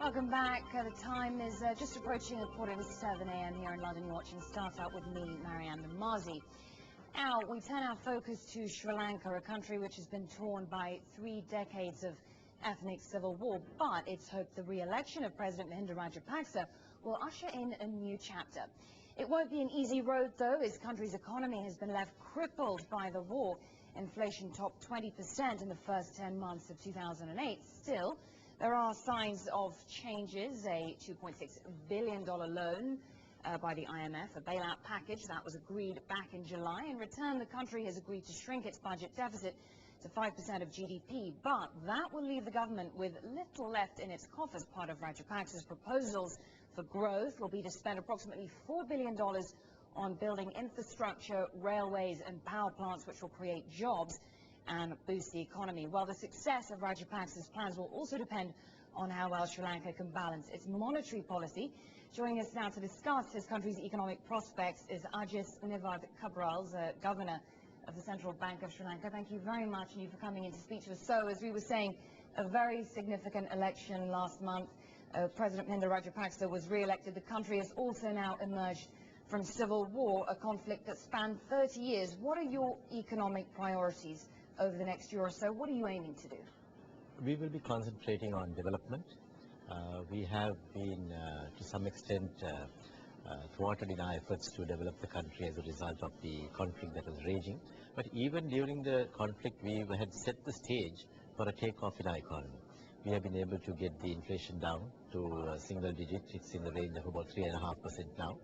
Welcome back. The time is just approaching 7:15 a.m. here in London. You're watching Start Up with me, Marianne Namazi. Now, we turn our focus to Sri Lanka, a country which has been torn by 3 decades of ethnic civil war. But it's hoped the re-election of President Mahinda Rajapaksa will usher in a new chapter. It won't be an easy road, though. His country's economy has been left crippled by the war. Inflation topped 20% in the first 10 months of 2008. Still, there are signs of changes. A $2.6 billion loan by the IMF, a bailout package that was agreed back in July. In return, the country has agreed to shrink its budget deficit to 5% of GDP. But that will leave the government with little left in its coffers. Part of Rajapaksa's proposals for growth will be to spend approximately $4 billion on building infrastructure, railways and power plants, which will create jobs and boost the economy. Well, the success of Rajapaksa's plans will also depend on how well Sri Lanka can balance its monetary policy. Joining us now to discuss his country's economic prospects is Ajis Nivad Cabral, Governor of the Central Bank of Sri Lanka. Thank you very much and you for coming in to speak to us. So, as we were saying, a very significant election last month. President Mahinda Rajapaksa was re-elected. The country has also now emerged from civil war, a conflict that spanned 30 years. What are your economic priorities over the next year or so? What are you aiming to do? We will be concentrating on development. We have been, to some extent, thwarted in our efforts to develop the country as a result of the conflict that was raging. But even during the conflict, we had set the stage for a takeoff in our economy. We have been able to get the inflation down to single digit. It's in the range of about 3.5% now.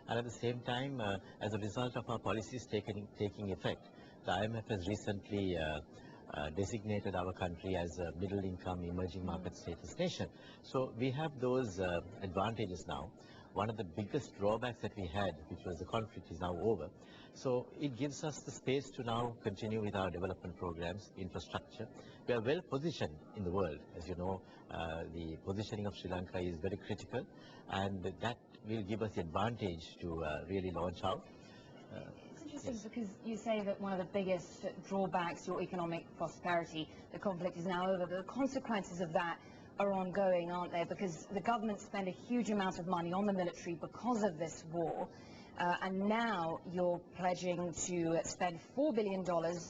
And at the same time, as a result of our policies taking effect, the IMF has recently designated our country as a middle-income emerging market status nation. So we have those advantages now. One of the biggest drawbacks that we had, which was the conflict, is now over. So it gives us the space to now continue with our development programs, infrastructure. We are well positioned in the world. As you know, the positioning of Sri Lanka is very critical, and that will give us the advantage to really launch out. It's interesting because you say that one of the biggest drawbacks to your economic prosperity, the conflict is now over. The consequences of that are ongoing, aren't they? Because the government spent a huge amount of money on the military because of this war. And now you're pledging to spend $4 billion,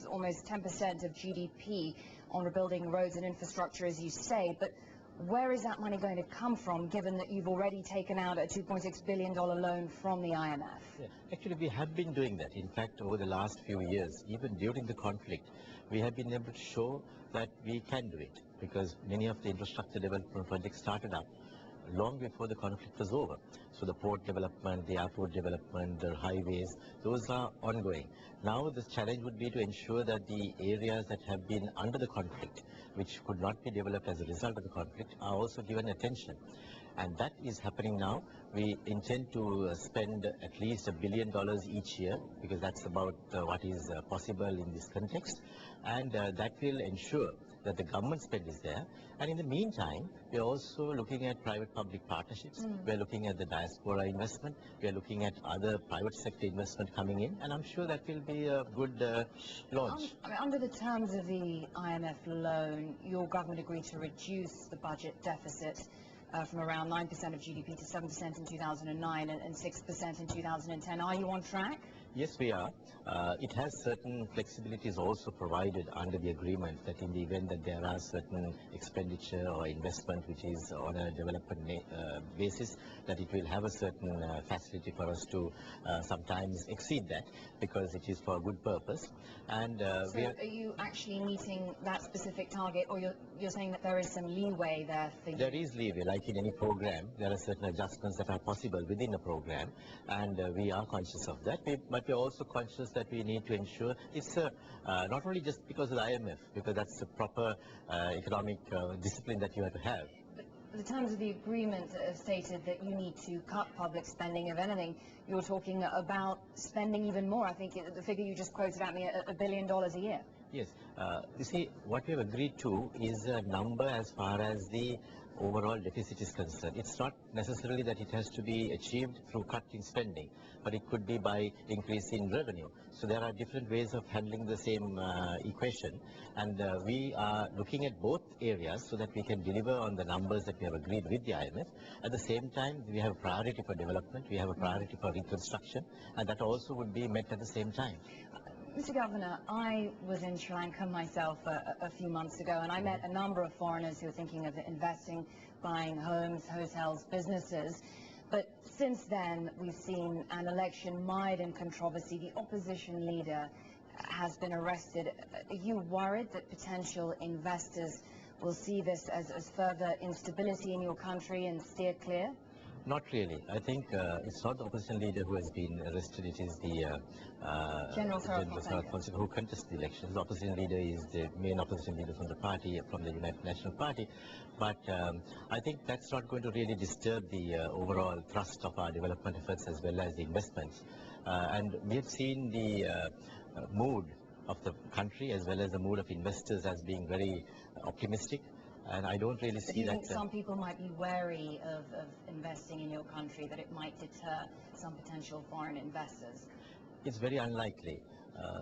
almost 10% of GDP, on rebuilding roads and infrastructure, as you say. But where is that money going to come from, given that you've already taken out a $2.6 billion loan from the IMF? Yeah. Actually, we have been doing that. In fact, over the last few years, even during the conflict, we have been able to show that we can do it, because many of the infrastructure development projects started up long before the conflict was over. So the port development, the airport development, the highways, those are ongoing. Now the challenge would be to ensure that the areas that have been under the conflict, which could not be developed as a result of the conflict, are also given attention. And that is happening now. We intend to spend at least $1 billion each year, because that's about what is possible in this context. And that will ensure that the government spend is there. And in the meantime, we are also looking at private-public partnerships. We are looking at the diaspora investment. We are looking at other private sector investment coming in. And I'm sure that will be a good launch. Under the terms of the IMF loan, your government agreed to reduce the budget deficit from around 9% of GDP to 7% in 2009 and 6% in 2010. Are you on track? Yes, we are. It has certain flexibilities also provided under the agreement, that in the event that there are certain expenditure or investment which is on a development basis, that it will have a certain facility for us to sometimes exceed that, because it is for a good purpose. And so are you actually meeting that specific target, or you're saying that there is some leeway there for you? There is leeway. Like in any program, there are certain adjustments that are possible within a program, and we are conscious of that. But we're also conscious that we need to ensure it's not only just because of the IMF, because that's the proper economic discipline that you have to have. But the terms of the agreement stated that you need to cut public spending. If anything, you're talking about spending even more. I think the figure you just quoted at me, $1 billion a year. Yes, you see, what we have agreed to is a number as far as the overall deficit is concerned. It's not necessarily that it has to be achieved through cut in spending, but it could be by increase in revenue. So there are different ways of handling the same equation, and we are looking at both areas so that we can deliver on the numbers that we have agreed with the IMF. At the same time, we have a priority for development, we have a priority for reconstruction, and that also would be met at the same time. Mr. Governor, I was in Sri Lanka myself a few months ago, and I met a number of foreigners who were thinking of investing, buying homes, hotels, businesses. But since then, we've seen an election mired in controversy. The opposition leader has been arrested. Are you worried that potential investors will see this as further instability in your country and steer clear? Not really. I think it's not the opposition leader who has been arrested, it is the General Fonseca who contested the elections. The opposition leader is the main opposition leader from the party, from the United National Party. But I think that's not going to really disturb the overall thrust of our development efforts as well as the investments. And we have seen the mood of the country as well as the mood of investors as being very optimistic. And I don't really see that. Do you think some people might be wary of investing in your country, that it might deter some potential foreign investors? It's very unlikely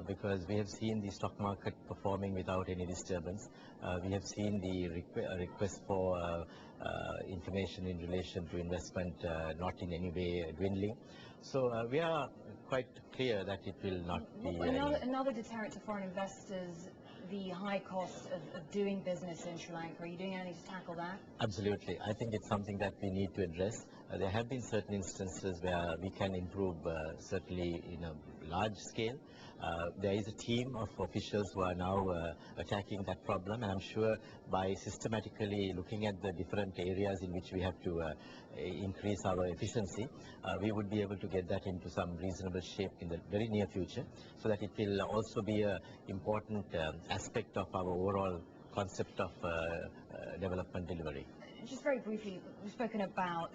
because we have seen the stock market performing without any disturbance. We have seen the request for information in relation to investment not in any way dwindling. So we are quite clear that it will not be. Another deterrent to foreign investors, the high cost of doing business in Sri Lanka. Are you doing anything to tackle that? Absolutely. I think it's something that we need to address. There have been certain instances where we can improve, certainly in a large scale. There is a team of officials who are now attacking that problem, and I'm sure by systematically looking at the different areas in which we have to increase our efficiency, we would be able to get that into some reasonable shape in the very near future, so that it will also be an important aspect of our overall concept of development delivery. Just very briefly, we've spoken about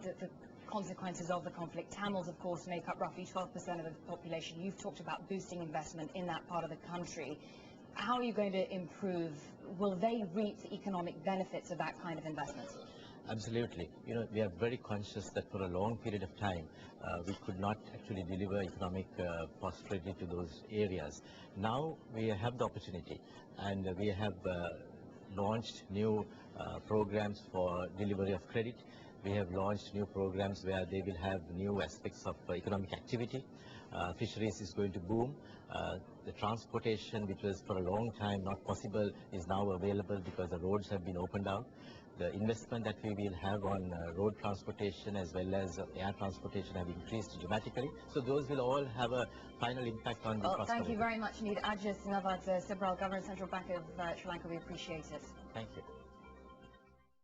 the consequences of the conflict. Tamils, of course, make up roughly 12% of the population. You've talked about boosting investment in that part of the country. How are you going to improve? Will they reap the economic benefits of that kind of investment? Absolutely. You know, we are very conscious that for a long period of time, we could not actually deliver economic prosperity to those areas. Now we have the opportunity, and we have launched new programs for delivery of credit. We have launched new programs where they will have new aspects of economic activity. Fisheries is going to boom. The transportation, which was for a long time not possible, is now available because the roads have been opened out. The investment that we will have on road transportation as well as air transportation have increased dramatically. So those will all have a final impact on the prosperity. Thank you very much indeed. Ajit Navad, Sebral, Governor of Central Bank of Sri Lanka, we appreciate it. Thank you.